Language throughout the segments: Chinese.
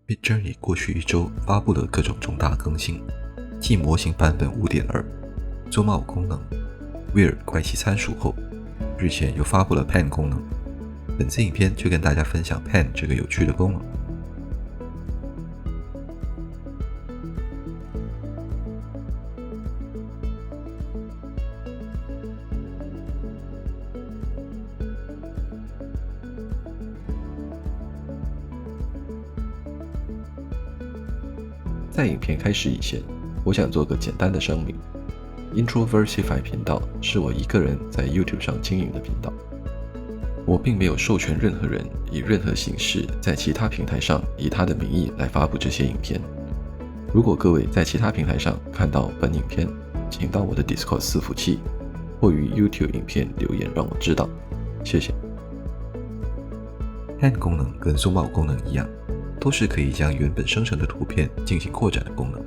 Midjourney 过去1周发布了各种重大更新，继模型版本 5.2、zoom out 功能、Weird 怪奇参数后，日前又发布了 Pan 功能。本次影片就跟大家分享 Pan 这个有趣的功能。在影片开始以前，我想做个简单的声明。Introversify 频道是我一个人在 YouTube 上经营的频道，我并没有授权任何人以任何形式在其他平台上以他的名义来发布这些影片。如果各位在其他平台上看到本影片，请到我的 Discord 伺服器或于 YouTube 影片留言让我知道，谢谢。Pan 功能跟 zoom out 功能一样，都是可以将原本生成的图片进行扩展的功能。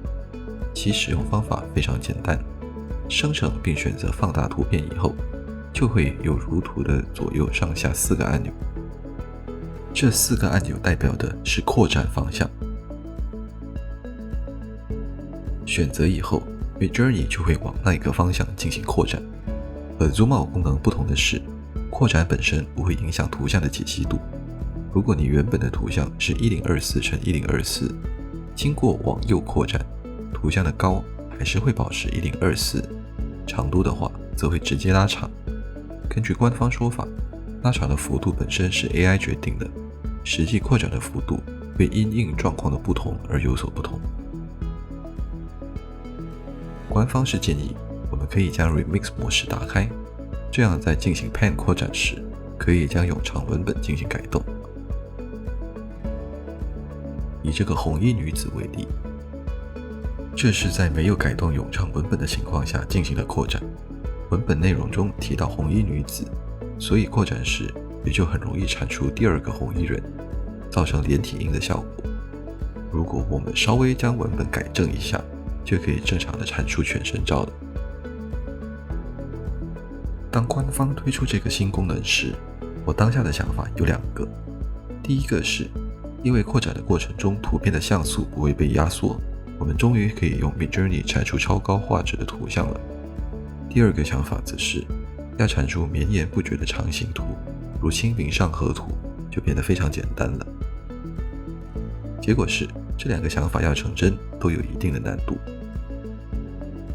其使用方法非常简单，生成并选择放大图片以后，就会有如图的左右上下4个按钮。这4个按钮代表的是扩展方向。选择以后 Midjourney 就会往那一个方向进行扩展。和 zoom out 功能不同的是，扩展本身不会影响图像的解析度。如果你原本的图像是1024×1024，经过往右扩展，图像的高还是会保持1024，长度的话则会直接拉长。根据官方说法，拉长的幅度本身是 AI 决定的，实际扩展的幅度会因应状况的不同而有所不同。官方是建议我们可以将 Remix 模式打开，这样在进行 Pan 扩展时，可以将永长文本进行改动。以这个红衣女子为例，这是在没有改动永长文本的情况下进行的扩展。文本内容中提到红衣女子，所以扩展时也就很容易产出第二个红衣人，造成连体婴的效果。如果我们稍微将文本改正一下，就可以正常的产出全身照了。当官方推出这个新功能时，我当下的想法有2个。第一个是，因为扩展的过程中图片的像素不会被压缩，我们终于可以用 Midjourney 产出超高画质的图像了。第二个想法则是，要产出绵延不绝的长形图，如清明上河图，就变得非常简单了。结果是，这2个想法要成真都有一定的难度。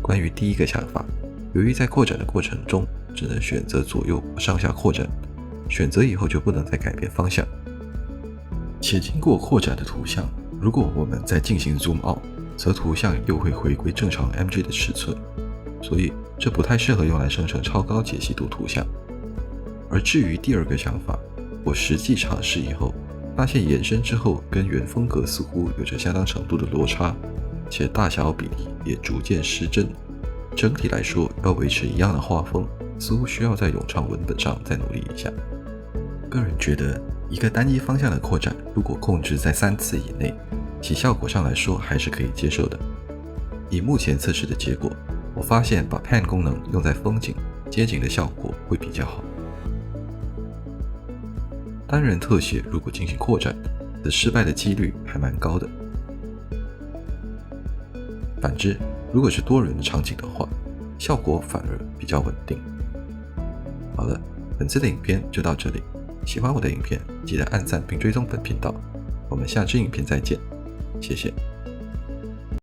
关于第一个想法，由于在扩展的过程中只能选择左右上下扩展，选择以后就不能再改变方向。且经过扩展的图像，如果我们再进行 zoom out， 则图像又会回归正常 MG 的尺寸，所以这不太适合用来生成超高解析度图像。而至于第二个想法，我实际尝试以后，发现延伸之后跟原风格似乎有着相当程度的落差，且大小比例也逐渐失真。整体来说，要维持一样的画风，似乎需要在永长文本上再努力一下。个人觉得，一个单一方向的扩展，如果控制在3次以内，其效果上来说还是可以接受的。以目前测试的结果，我发现把 Pan 功能用在风景、街景的效果会比较好。单人特写如果进行扩展，则失败的几率还蛮高的。反之，如果是多人的场景的话，效果反而比较稳定。好了，本次的影片就到这里。喜欢我的影片，记得按赞并追踪本频道。我们下支影片再见，谢谢。